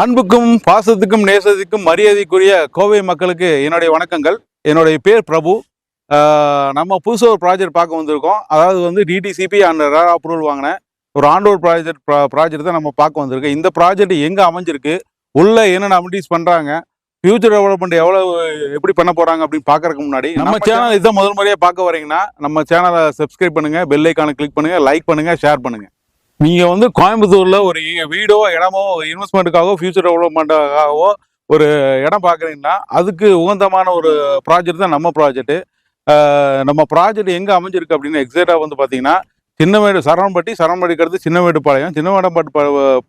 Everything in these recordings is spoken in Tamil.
அன்புக்கும் பாசத்துக்கும் நேசத்துக்கும் மரியாதைக்குரிய கோவை மக்களுக்கு என்னுடைய வணக்கங்கள். என்னுடைய பேர் பிரபு. நம்ம புதுசாக ஒரு ப்ராஜெக்ட் பார்க்க வந்திருக்கோம். அதாவது வந்து டிடிசிபி அண்ட் ரேர் அப்ரூவல் வாங்கின ஒரு ஆண்டோர் ப்ராஜெக்ட் தான் நம்ம பார்க்க வந்திருக்கோம். இந்த ப்ராஜெக்ட் எங்கே அமைஞ்சிருக்கு, உள்ள என்னென்ன அமினிட்டிஸ் பண்ணுறாங்க, ஃபியூச்சர் டெவலப்மெண்ட் எப்படி பண்ண போகிறாங்க அப்படின்னு பார்க்கறதுக்கு முன்னாடி நம்ம சேனல் இதான் முதல் முறையாக பார்க்க வரீங்கன்னா நம்ம சேனலை சப்ஸ்கிரைப் பண்ணுங்கள், பெல் ஐக்கானை கிளிக் பண்ணுங்கள், லைக் பண்ணுங்கள், ஷேர் பண்ணுங்கள். நீங்கள் வந்து கோயம்புத்தூரில் ஒரு வீடோ இடமோ இன்வெஸ்ட்மெண்ட்டுக்காகவோ ஃபியூச்சர் டெவலப்மெண்ட்டுக்காகவோ ஒரு இடம் பார்க்குறீங்கன்னா அதுக்கு உகந்தமான ஒரு ப்ராஜெக்ட் தான் நம்ம ப்ராஜெக்ட்டு. நம்ம ப்ராஜெக்ட் எங்கே அமைஞ்சிருக்கு அப்படின்னு எக்ஸாக்டாக வந்து பார்த்தீங்கன்னா சரவணம்பட்டிக்கு அடுத்து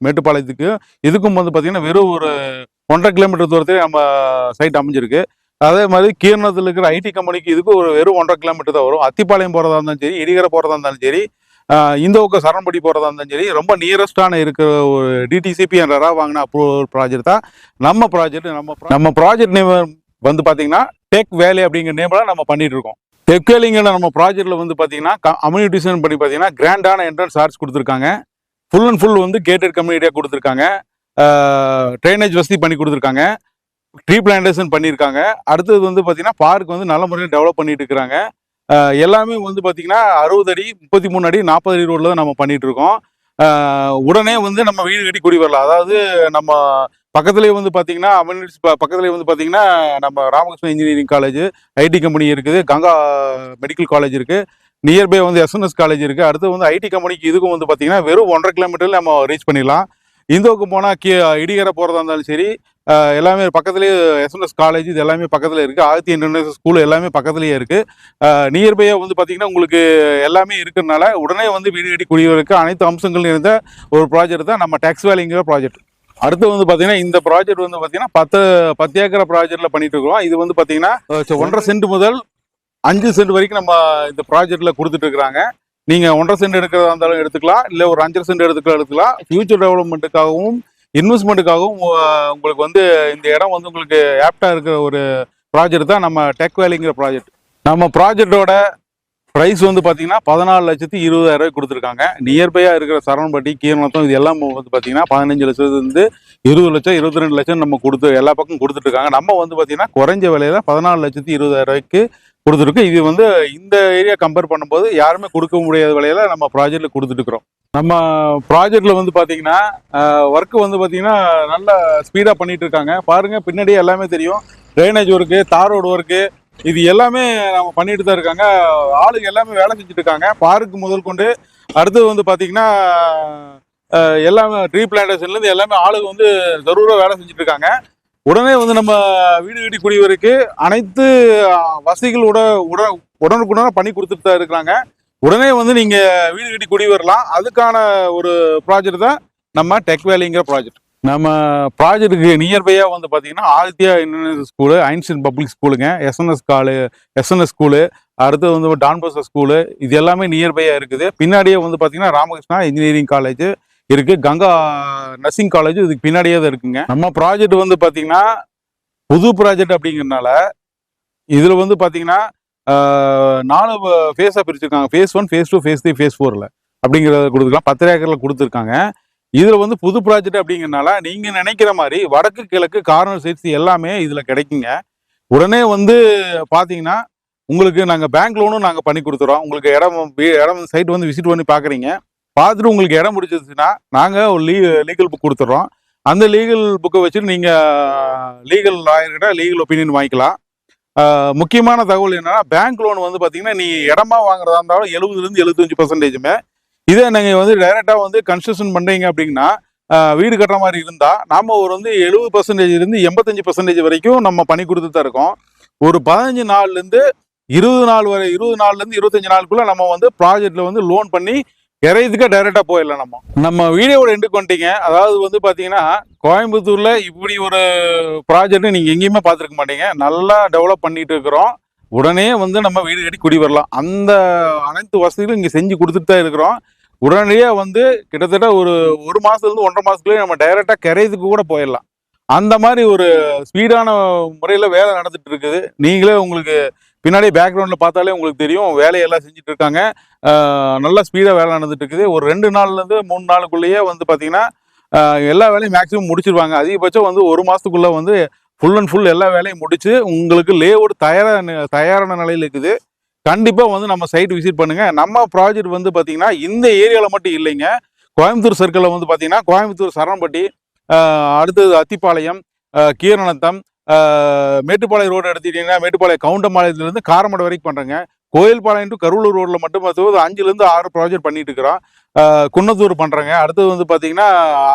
மேட்டுப்பாளையத்துக்கு இதுக்கும் வந்து பார்த்தீங்கன்னா வெறும் ஒரு 1.5 கிலோமீட்டர் தூரத்தில் நம்ம சைட் அமைஞ்சிருக்கு. அதே மாதிரி கீரணத்தில் இருக்கிற ஐடி கம்பெனிக்கு இதுக்கு ஒரு வெறும் 1.5 கிலோமீட்டர் தான் வரும். அத்திப்பாளையம் போகிறதா இருந்தாலும் சரி, இடிகரை போகிறதா இருந்தாலும் சரி, இந்த பக்கம் சரவணம்பட்டி போகிறதா இருந்தாலும் சரி, ரொம்ப நியரஸ்டான இருக்கிற ஒரு டிடிசிபி என்ற வாங்கின அப்ரூவல் ப்ராஜெக்ட் தான் நம்ம ப்ராஜெக்ட். நம்ம ப்ராஜெக்ட் நேம் வந்து பார்த்தீங்கன்னா டெக் வேலி அப்படிங்கிற நேமில் நம்ம பண்ணிட்டு இருக்கோம். டெக் வேலிங்கிற நம்ம ப்ராஜெக்டில் வந்து பார்த்தீங்கன்னா கம்யூனிட்டிஷன் பண்ணி பார்த்தீங்கன்னா கிராண்டான என்ட்ரன்ஸ் ஆர்ட்ஸ் கொடுத்துருக்காங்க. ஃபுல் அண்ட் ஃபுல் வந்து கேட்டட் கம்யூனிட்டியாக கொடுத்துருக்காங்க. ட்ரைனேஜ் வசதி பண்ணி கொடுத்துருக்காங்க. ட்ரீ பிளான்டேஷன் பண்ணியிருக்காங்க. அடுத்தது வந்து பார்த்தீங்கன்னா பார்க் வந்து நல்ல முறையில் டெவலப் பண்ணிட்டு இருக்கிறாங்க. எல்லாமே வந்து பார்த்தீங்கன்னா 60 அடி 33 அடி 40 அடி ரோடில் தான் நம்ம பண்ணிட்டு இருக்கோம். உடனே வந்து நம்ம வீடு கட்டி குடி வரலாம். அதாவது நம்ம பக்கத்துலேயே வந்து பார்த்தீங்கன்னா பக்கத்துலேயே வந்து பார்த்தீங்கன்னா நம்ம Ramakrishna engineering college, IT company இருக்குது, கங்கா மெடிக்கல் காலேஜ் இருக்குது, நியர்பை வந்து எஸ்என்எஸ் காலேஜ் இருக்குது. அடுத்து வந்து ஐடி கம்பெனிக்கு இதுக்கும் வந்து பார்த்தீங்கன்னா வெறும் 1.5 கிலோமீட்டரில் நம்ம ரீச் பண்ணிடலாம். இந்த பக்கம் போனால் இடிகரை போகிறதா இருந்தாலும் சரி, எல்லாமே பக்கத்துலேயே எஸ்என்எஸ் காலேஜ் இது எல்லாமே பக்கத்தில் இருக்குது. ஆதித்ய இன்டர்நேஷனல் ஸ்கூல் எல்லாமே பக்கத்துலேயே இருக்குது. நியர்பையாக வந்து பார்த்திங்கன்னா உங்களுக்கு எல்லாமே இருக்கிறதுனால உடனே வந்து வீடு கட்டி குடிவருக்கு அனைத்து அம்சங்களும் இருந்த ஒரு ப்ராஜெக்ட் தான் நம்ம டெக்ஸ் வேலிங்கிற ப்ராஜெக்ட். அடுத்து வந்து பார்த்தீங்கன்னா இந்த ப்ராஜெக்ட் வந்து பார்த்தீங்கன்னா 10 ஏக்கர் ப்ராஜெக்டில் பண்ணிட்டு இருக்கிறோம். இது வந்து பார்த்தீங்கன்னா 1.5 சென்ட் முதல் 5 சென்ட் வரைக்கும் நம்ம இந்த ப்ராஜெக்டில் கொடுத்துட்டு இருக்கிறாங்க. நீங்கள் 1.5 சென்ட் எடுக்கிறதா இருந்தாலும் எடுத்துக்கலாம், இல்லை ஒரு 5 சென்ட் எடுத்துக்கலாம். ஃபியூச்சர் டெவலப்மெண்ட்டுக்காகவும் இன்வெஸ்ட்மெண்ட்டுக்காகவும் உங்களுக்கு வந்து இந்த இடம் வந்து உங்களுக்கு ஆப்டாக இருக்கிற ஒரு ப்ராஜெக்ட் தான் நம்ம டெக் வேலிங்கிற ப்ராஜெக்ட். நம்ம ப்ராஜெக்டோட ப்ரைஸ் வந்து பார்த்தீங்கன்னா 14,20,000 கொடுத்துருக்காங்க. நியர்பையாக இருக்கிற சரவணம்பட்டி, கீரணத்தம் இது எல்லாம் வந்து பார்த்தீங்கன்னா 15 லட்சத்துலேருந்து 20 லட்சம் 22 லட்சம் நம்ம எல்லா பக்கம் கொடுத்துட்ருக்காங்க. நம்ம வந்து பார்த்தீங்கன்னா குறைஞ்ச விலையில 14,20,000 கொடுத்துருக்கு. இது வந்து இந்த ஏரியா கம்பேர் பண்ணும்போது யாருமே கொடுக்க முடியாத விலையில நம்ம ப்ராஜெக்டில் கொடுத்துட்டுருக்குறோம். நம்ம ப்ராஜெக்டில் வந்து பார்த்தீங்கன்னா ஒர்க்கு வந்து பார்த்தீங்கன்னா நல்லா ஸ்பீடாக பண்ணிட்டு இருக்காங்க. பாருங்கள், பின்னாடியே எல்லாமே தெரியும். ட்ரைனேஜ் ஒர்க்கு, தார் ரோடு ஒர்க்கு, இது எல்லாமே நம்ம பண்ணிட்டு தான் இருக்காங்க. ஆளுங்க எல்லாமே வேலை செஞ்சுட்டு இருக்காங்க. பார்க்கு முதல் கொண்டு அடுத்தது வந்து பார்த்தீங்கன்னா எல்லாமே ட்ரீ பிளான்டேஷன்லேருந்து எல்லாமே ஆளுங்க வந்து ஜரூராக வேலை செஞ்சுட்டு இருக்காங்க. உடனே வந்து நம்ம வீடு கட்டி குடிவருக்கு அனைத்து வசதிகள் உடனுக்குடனே பண்ணி கொடுத்துட்டு தான் இருக்கிறாங்க. உடனே வந்து நீங்கள் வீடு கட்டி குடி வரலாம். அதுக்கான ஒரு ப்ராஜெக்ட் தான் நம்ம டெக் வேலிங்கிற ப்ராஜெக்ட். நம்ம ப்ராஜெக்ட்டுக்கு நியர்பையாக வந்து பார்த்தீங்கன்னா Aditya international school, Einstein public ஸ்கூலுங்க, எஸ்என்எஸ் ஸ்கூலு, அடுத்து வந்து டான்போசா ஸ்கூலு, இது எல்லாமே நியர்பையாக இருக்குது. பின்னாடியே வந்து பார்த்தீங்கன்னா ராமகிருஷ்ணா இன்ஜினியரிங் காலேஜ் இருக்குது, கங்கா நர்சிங் காலேஜ் இதுக்கு பின்னாடியே தான் இருக்குங்க. நம்ம ப்ராஜெக்ட் வந்து பார்த்தீங்கன்னா புது ப்ராஜெக்ட் அப்படிங்கிறதுனால இதில் வந்து பார்த்தீங்கன்னா 4 ஃபேஸாக பிரிச்சிருக்காங்க. ஃபேஸ் 1, ஃபேஸ் 2, ஃபேஸ் 3, ஃபேஸ் 4 அப்படிங்கிறத கொடுத்துருக்கலாம். 10 ஏக்கரில் கொடுத்துருக்காங்க. இதில் வந்து புது ப்ராஜெக்ட் அப்படிங்கிறனால நீங்கள் நினைக்கிற மாதிரி வடக்கு கிழக்கு கார்னர் சைட்ஸ் எல்லாமே இதில் கிடைக்குங்க. உடனே வந்து பார்த்தீங்கன்னா உங்களுக்கு நாங்கள் பேங்க் லோனும் நாங்கள் பண்ணி கொடுத்துறோம். உங்களுக்கு இடம் சைட் வந்து விசிட் பண்ணி பார்க்குறீங்க, பார்த்துட்டு உங்களுக்கு இடம் பிடிச்சிருச்சுன்னா நாங்கள் ஒரு லீகல் புக் கொடுத்துட்றோம். அந்த லீகல் புக்கை வச்சுட்டு நீங்கள் லீகல் லாயர்கிட்ட லீகல் ஒப்பீனியன் வாங்கிக்கலாம். முக்கியமான தகவல் என்னன்னா, பேங்க் லோன் வந்து பார்த்தீங்கன்னா நீ இடமா வாங்குறதா இருந்தாலும் 70% 75%. இதே நீங்கள் வந்து டைரெக்டாக வந்து கன்ஸ்ட்ரக்ஷன் பண்ணுறீங்க அப்படின்னா வீடு கட்டுற மாதிரி இருந்தால் நாம் ஒரு வந்து 70% 85% வரைக்கும் நம்ம பண்ணி கொடுத்து தான் இருக்கோம். ஒரு 15 நாள்லேருந்து 20 நாள் வரை 20 நாள்லேருந்து 25 நாளுக்குள்ளே நம்ம வந்து ப்ராஜெக்டில் வந்து லோன் பண்ணி இறையதுக்காக டைரெக்டாக போயிடலாம். நம்ம வீடியோவோட எண்டுக்கு வந்துட்டீங்க. அதாவது வந்து பார்த்தீங்கன்னா கோயம்புத்தூரில் இப்படி ஒரு ப்ராஜெக்ட் நீங்கள் எங்கேயுமே பார்த்துருக்க மாட்டீங்க. நல்லா டெவலப் பண்ணிட்டு இருக்கிறோம். உடனே வந்து நம்ம வீடு கட்டி குடி வரலாம். அந்த அனைத்து வசதிகளும் இங்கே செஞ்சு கொடுத்துட்டு தான் இருக்கிறோம். உடனடியாக வந்து கிட்டத்தட்ட ஒரு மாதத்துலேருந்து 1.5 மாதத்துக்குள்ளேயே நம்ம டைரெக்டாக கரையதுக்கு கூட போயிடலாம். அந்த மாதிரி ஒரு ஸ்பீடான முறையில் வேலை நடந்துட்டு இருக்குது. நீங்களே உங்களுக்கு பின்னாடி பேக்ரவுண்டில் பார்த்தாலே உங்களுக்கு தெரியும், வேலையெல்லாம் செஞ்சுட்டு இருக்காங்க. நல்லா ஸ்பீடாக வேலை நடந்துட்டு இருக்குது. ஒரு 2 நாள்லேருந்து 3 நாளுக்குள்ளேயே வந்து பார்த்தீங்கன்னா எல்லா வேலையும் மேக்ஸிமம் முடிச்சிருவாங்க. அதிகபட்சம் வந்து 1 மாசத்துக்குள்ள வந்து ஃபுல் அண்ட் ஃபுல் எல்லா வேலையும் முடிச்சு உங்களுக்கு லேஅவுட் தயாரான நிலையில இருக்குது. கண்டிப்பா வந்து நம்ம சைட் விசிட் பண்ணுங்க. நம்ம ப்ராஜெக்ட் வந்து பார்த்தீங்கன்னா, இந்த ஏரியால மட்டும் இல்லைங்க. கோயம்புத்தூர் சர்க்கிள்ல வந்து பார்த்தீங்கன்னா, கோயம்புத்தூர் சரவணப்பட்டி, அடுத்தது அத்திப்பாளையம், கீரநத்தம், மேட்டுப்பாளையம் ரோடு எடுத்துக்கிட்டீங்கன்னா, மேட்டுப்பாளையம் கவுண்டம்பாளையத்துலேருந்து காரமடை வரைக்கும் பண்றோங்க. கோயில்பாளையம் டு கருவலூர் ரோட்ல மட்டும் 5லேருந்து 6 ப்ராஜெக்ட் பண்ணிட்டு இருக்கிறோம். குன்னத்தூர் பண்றோங்க. அடுத்தது வந்து பார்த்தீங்கன்னா,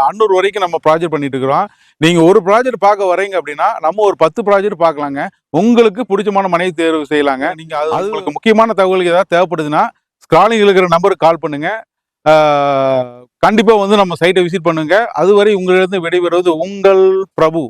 அன்னூர் வரைக்கும் நம்ம ப்ராஜெக்ட் பண்ணிட்டு இருக்கிறோம். நீங்க ஒரு ப்ராஜெக்ட் பார்க்க வரீங்க அப்படின்னா, நம்ம ஒரு 10 ப்ராஜெக்ட் பார்க்கலாங்க. உங்களுக்கு பிடிச்சமான மனையை தேர்வு செய்யலாங்க. நீங்க அது உங்களுக்கு முக்கியமான தகவல் ஏதாவது தேவைப்படுதுன்னா, ஸ்க்ராலிங் இருக்கிற நம்பருக்கு கால் பண்ணுங்க. ஆ, கண்டிப்பா வந்து நம்ம சைட்டை விசிட் பண்ணுங்க. அதுவரை உங்களிடம் விடைபெறுவது உங்கள் பிரபு.